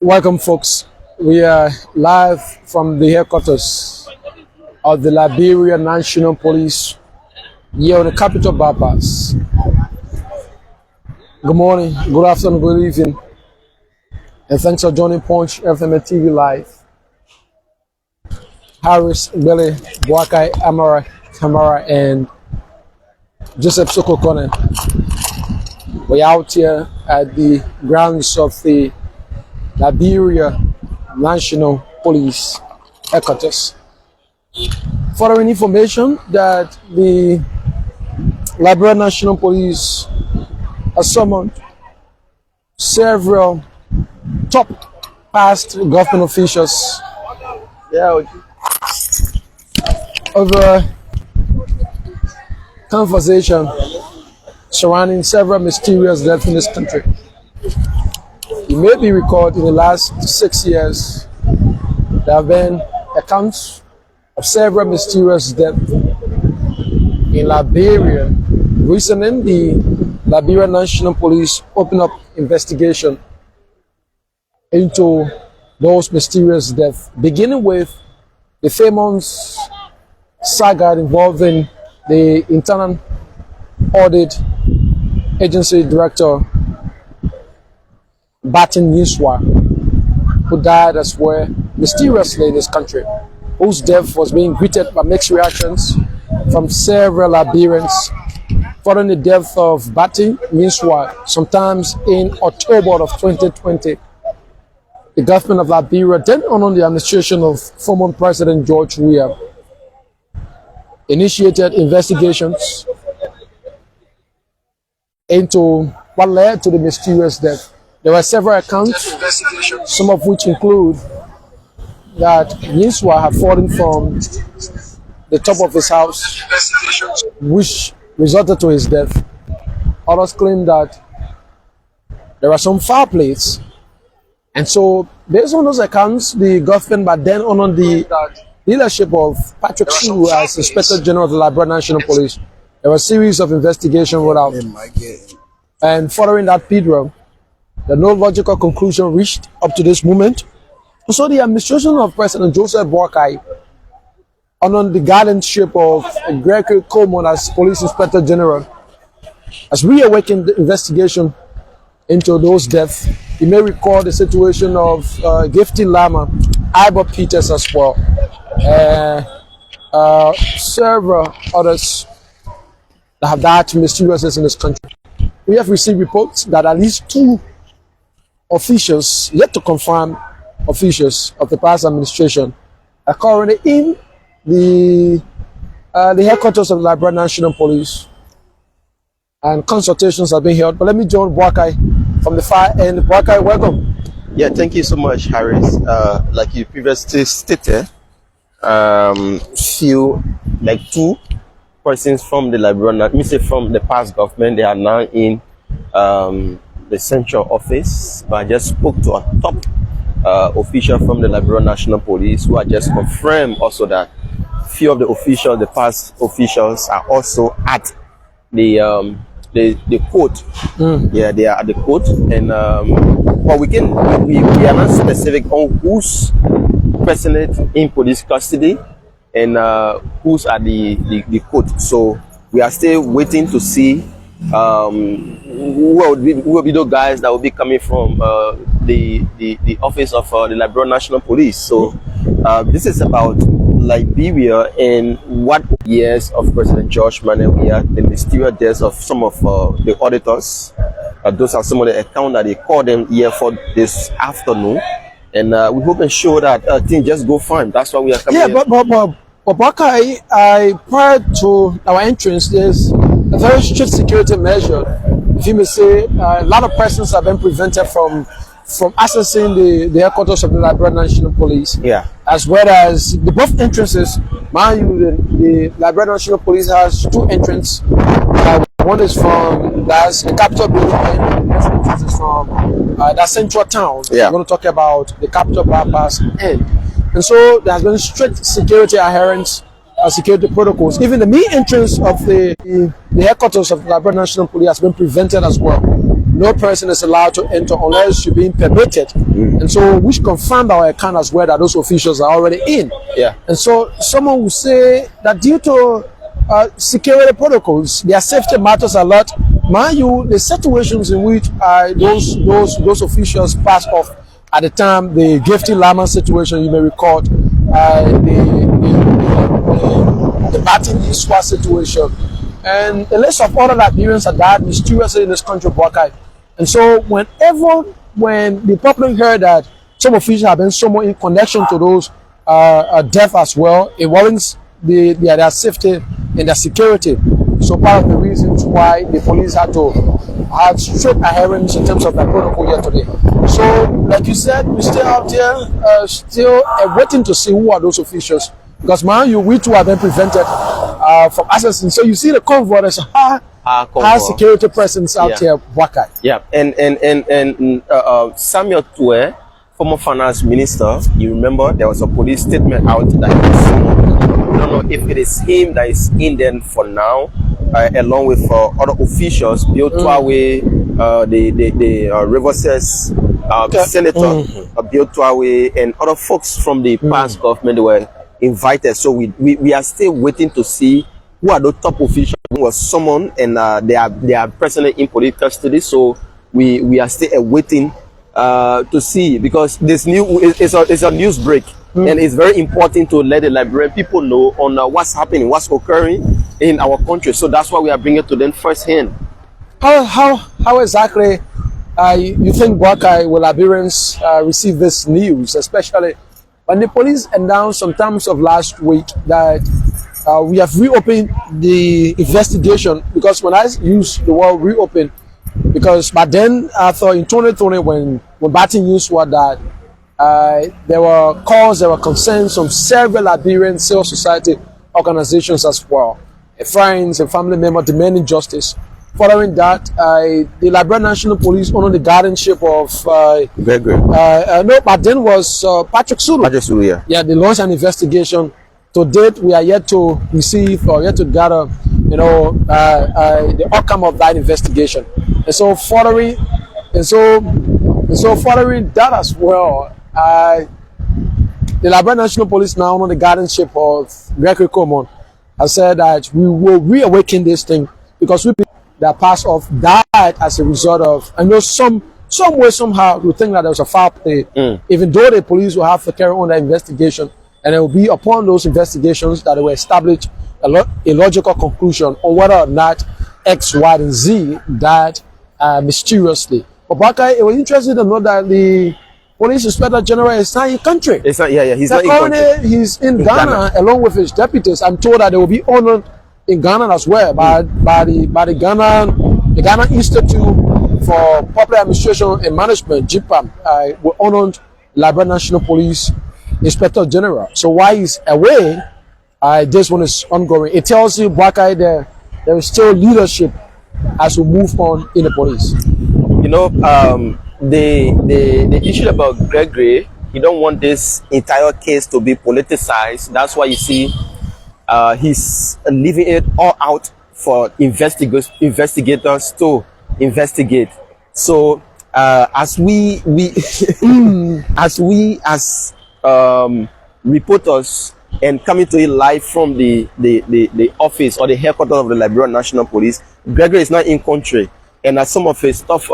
Welcome, folks. We are live from the headquarters of the Liberia National Police here on the Capitol bypass. Good morning, good afternoon, good evening, and thanks for joining Punch FM and TV Live. Harris, Billy, Boakai, Amara, Kamara, and Joseph Sokokone. We're out here at the grounds of the Liberia National Police headquarters. Following information that the Liberia National Police has summoned several top past government officials over conversation surrounding several mysterious deaths in this country. You may be recalled in the last 6 years, there have been accounts of several mysterious deaths in Liberia. Recently, the Liberia National Police opened up investigation into those mysterious deaths, beginning with the famous saga involving the internal audit agency director Batin Yuswa, who died as well mysteriously in this country, whose death was being greeted by mixed reactions from several Liberians following the death of Batin Yuswa sometimes in October of 2020. The government of Liberia, then under the administration of former President George Weah, initiated investigations into what led to the mysterious death. There were several accounts, some of which include that Yuswa had fallen from the top of his house, which resulted to his death. Others claim that there are some foul plays. And so, based on those accounts, the government, but then under the leadership of Patrick Shu as Inspector General of the Liberia National Police, there were a series of investigations rolled out. And following that period, the no logical conclusion reached up to this moment. So the administration of President Joseph Boakai, under the guardianship of Gregory Coleman as Police Inspector General, has reawakened the investigation into those deaths. You may recall the situation of Gifty Lama, Ivor Peters as well, several others that have died mysteriously in this country. We have received reports that at least 2 officials, yet to confirm officials of the past administration, are currently in the headquarters of the Liberia National Police, and consultations are being held. But let me join Boakai from the far end. Boakai, welcome. Yeah, thank you so much, Harris. Like you previously stated, two persons from the Liberia, from the past government, they are now in the central office. But I just spoke to a top official from the Liberia National Police who had just confirmed also that few of the officials, the past officials, are also at the court. Yeah, they are at the court, and but we are not specific on who's present in police custody and who's at the court. So we are still waiting to see who will be those guys that will be coming from the office of the Liberia National Police. So this is about Liberia and what years of President George Weah, the mysterious deaths of some of the auditors. Those are some of the accounts that they call them here for this afternoon, and we hope and show that things just go fine. That's why we are coming. Yeah, but Bakai, prior to our entrance, there's a very strict security measure. If you may say, a lot of persons have been prevented from accessing the headquarters of the Liberia National Police. Yeah. As well as the both entrances. Mind you, the Liberia National Police has 2 entrances. One is from the Capitol building, and the second entrance is from that central town. Yeah. We're going to talk about the Capitol bypass end. And so there has been strict security adherence, security protocols. Even the main entrance of the headquarters of the Liberia National Police has been prevented as well. no person is allowed to enter unless you're being permitted. And so, which confirmed our account as well that those officials are already in. Yeah. And so, someone will say that due to security protocols, their safety matters a lot. Mind you, the situations in which those officials passed off at the time, the Gifty Lama situation, you may recall, the Batin Iswa situation, and a list of other Liberians that died mysteriously in this country, Buakai. And so, when the public heard that some officials have been somewhat in connection to those deaths as well, it warrants their safety and their security. So part of the reasons why the police had to have strict adherence in terms of their protocol here today. So, like you said, we're still out there, still waiting to see who are those officials. Because, man, we too have been prevented from accessing. So you see the convoy, there's a high security presence out here, Wakai. Yeah, and Samuel Tue, former finance minister, you remember there was a police statement out that I don't know if it is him that is in there for now, along with other officials, Bill Tuawe, the Rivers Senator, Bill Tuawe, and other folks from the past government were invited. So we are still waiting to see who are the top officials who was summoned, and they are presently in police custody. So we are still awaiting to see, because this is a news break, and it's very important to let the Liberian people know on what's happening, what's occurring in our country. So that's why we are bringing it to them firsthand. How exactly you think, Buakai, will Liberians receive this news, especially when the police announced sometimes of last week that we have reopened the investigation? Because when I use the word reopen, because back then I thought in 2020 when Batin News was that there were calls, there were concerns from several Liberian civil society organizations as well, friends and family members demanding justice. Following that, the Liberia National Police, under the guardianship of Gregory. No, but then was Patrick Sulu. Patrick Sulu, yeah. Yeah, they launched an investigation. To date, we are yet to receive or yet to gather, the outcome of that investigation. And so following that as well, the Liberia National Police, now under the guardianship of Gregory Coleman, has said that we will reawaken this thing, because we that passed off died as a result of, I know some way, somehow, we think that there was a foul play, even though the police will have to carry on the investigation, and it will be upon those investigations that they will establish a logical conclusion on whether or not X, Y, and Z died mysteriously. But Baka, it was interesting to know that the Police Inspector General is not in country. He's not in country. He's in Ghana along with his deputies. I'm told that they will be honored in Ghana as well by the Ghana Institute for Public Administration and Management, GPAM. Will honor Liberia National Police Inspector General. So while he's away, this one is ongoing. It tells you, Buakai, there is still leadership as we move on in the police. The issue about Gregory, he don't want this entire case to be politicized. That's why you see he's leaving it all out for investigators to investigate. So as reporters and coming to it live from the office or the headquarters of the Liberia National Police, Gregory is not in country, and as some of his tough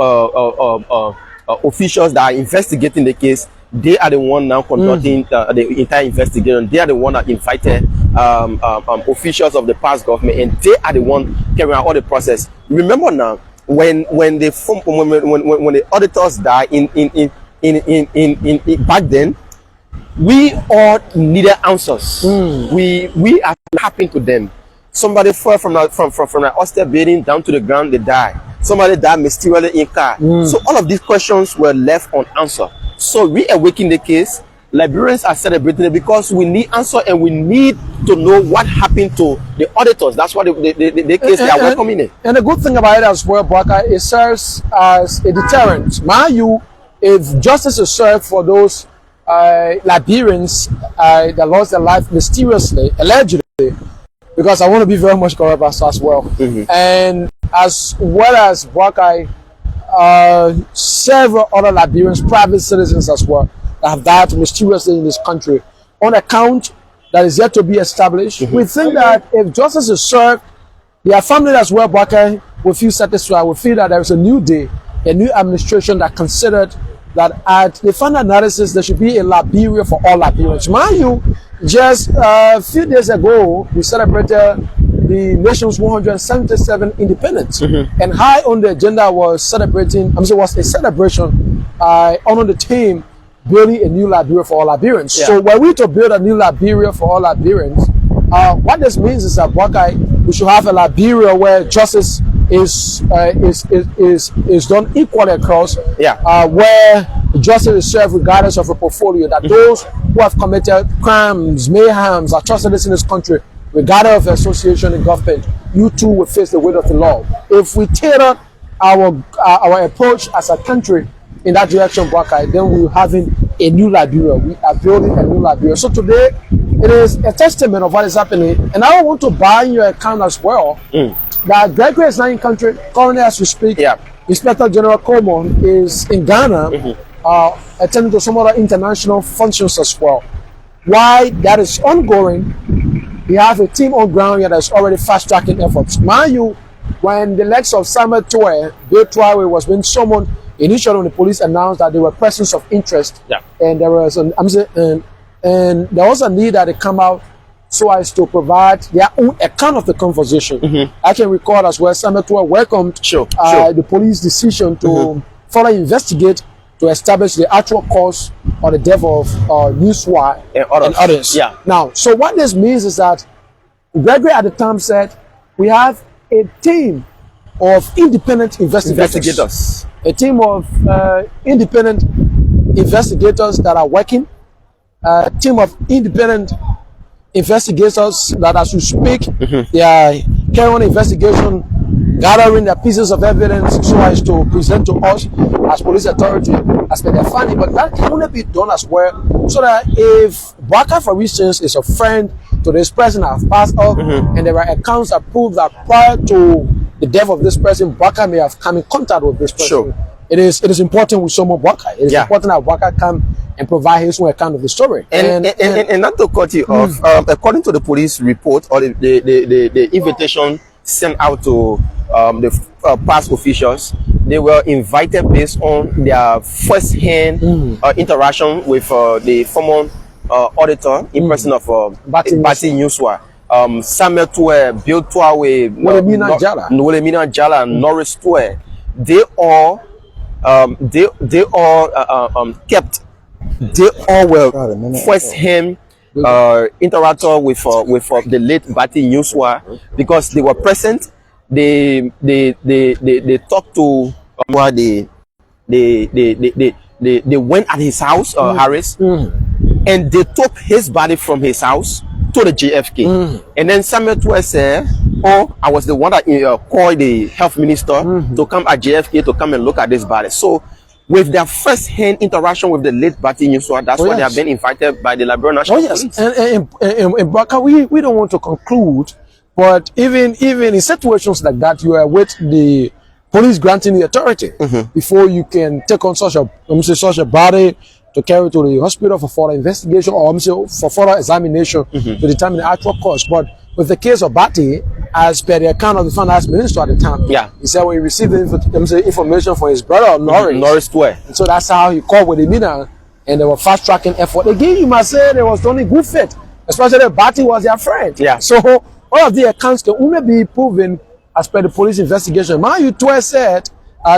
officials that are investigating the case, they are the one now conducting the entire investigation. They are the one that invited officials of the past government, and they are the one carrying out all the process. Remember now, when the auditors died in back then, we all needed answers. We are happy to them. Somebody fell from an hostel building down to the ground, they died. Somebody died mysteriously in car. So all of these questions were left unanswered. So reawakening the case, Liberians are celebrating it because we need answer, and we need to know what happened to the auditors. That's why the case they are welcoming it. And the good thing about it as well, Baka, it serves as a deterrent. If justice is served for those Liberians that lost their life mysteriously, allegedly, because I want to be very much correct as well. And as well as Buakai, several other Liberians, private citizens as well, that have died mysteriously in this country on account that is yet to be established. We think that if justice is served, their family as well, Baka, will feel satisfied. We feel that there is a new day, a new administration that considered that at the final analysis, there should be a Liberia for all Liberians. Mind you, just a few days ago, we celebrated the nation's 177th independence, and high on the agenda was celebrating. Was a celebration on the theme building a new Liberia for all Liberians. Yeah. So, were we to build a new Liberia for all Liberians, what this means is that we should have a Liberia where justice is done equally across. Where justice is served regardless of a portfolio. That those who have committed crimes, mayhems, atrocities in this country, regardless of association in government, you too will face the weight of the law. If we tailor our approach as a country in that direction, then we're having a new Liberia. We are building a new Liberia. So today, it is a testament of what is happening. And I want to buy in your account as well that Gregory is now in country. Currently, as we speak, Inspector General Coleman is in Ghana, attending to some other international functions as well. Why that is ongoing, we have a team on ground here that's already fast-tracking efforts. Mind you, when the legs of Samuel Bill Tuawe was being summoned, initially when the police announced that there were persons of interest, and there was and there was a need that they come out so as to provide their own account of the conversation. I can recall as well, Samuel Tuawe welcomed the police decision to further investigate to establish the actual cause or the death of Newswire and others. Now, so what this means is that Gregory at the time said, we have a team of independent investigators. A team of independent investigators that are working. A team of independent investigators that, as we speak, they are carrying on investigation, gathering the pieces of evidence so as to present to us as police authority as per their finding. But that can only be done as well, so that if Baka, for instance, is a friend to this person that have passed off, and there are accounts that prove that prior to the death of this person, Baka may have come in contact with this person. It is important with someone Baka. It is important that Baka come and provide his own account of the story. And not to cut you off, according to the police report or the invitation sent out to the past officials, they were invited based on their first-hand interaction with the former auditor in person of Bati Newswire. Samuel Tuawe, Bill Tuawe, Nolemina Jala, Norris Tuawe, they all were first-hand interactor with the late Bati Newswire, because they were present. They talked to they went at his house, Harris, and they took his body from his house to the JFK. And then Samuel Tuawe said, "Oh, I was the one that called the health minister to come at JFK to come and look at this body." So, with their first-hand interaction with the late Bati Newswire, that's why they have been invited by the Liberian National Police. And Baka, we don't want to conclude, but even in situations like that, you are with the police granting the authority before you can take on such a body to carry to the hospital for further investigation or for further examination to determine the actual cause. But with the case of Bati, as per the account of the finance minister at the time, he said when he received the information from his brother Norris Tuawe, and so that's how he called with the media, and they were fast tracking effort. Again, you must say there was only good faith, especially that Bati was their friend. So all of the accounts can only be proven as per the police investigation. Mayu Tuawe said,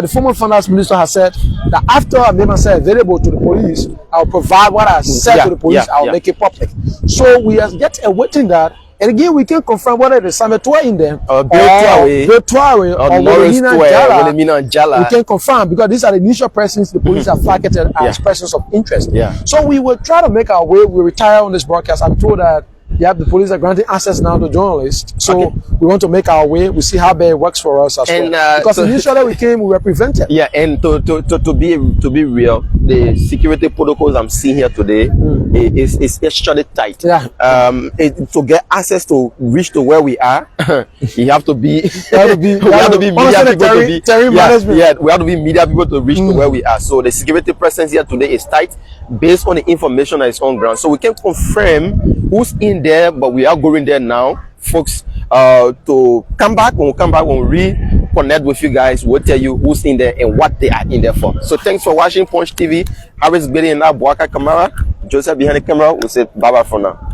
the former finance minister has said that after Amema said available to the police, I'll provide what I said to the police, I'll make it public. So we are yet awaiting that. And again, we can confirm whether the Samuel Tuawe in them or Bill Tuawe or Nolemina Jala. We can confirm, because these are the initial persons the police have targeted as persons of interest. So we will try to make our way. We retire on this broadcast. I'm told that Yeah, the police are granting access now to journalists. So Okay. we want to make our way. We see how bad it works for us as And, well. Because so- initially we came, we were prevented. Yeah, and to be real, the security protocols I'm seeing here today is extremely tight. Yeah. To get access to reach to where we are, you have to be You have to be- we have to be you media have to people to be terrain yeah, management. yeah, we have to be media people to reach to where we are. So the security presence here today is tight based on the information that is on ground. So we can confirm who's in there, but we are going there now, folks. To come back, when we come back, when we reconnect with you guys, we'll tell you who's in there and what they are in there for. So thanks for watching Punch TV. Harris Gbede and Abuaka Kamara, Joseph behind the camera. We'll say bye bye for now.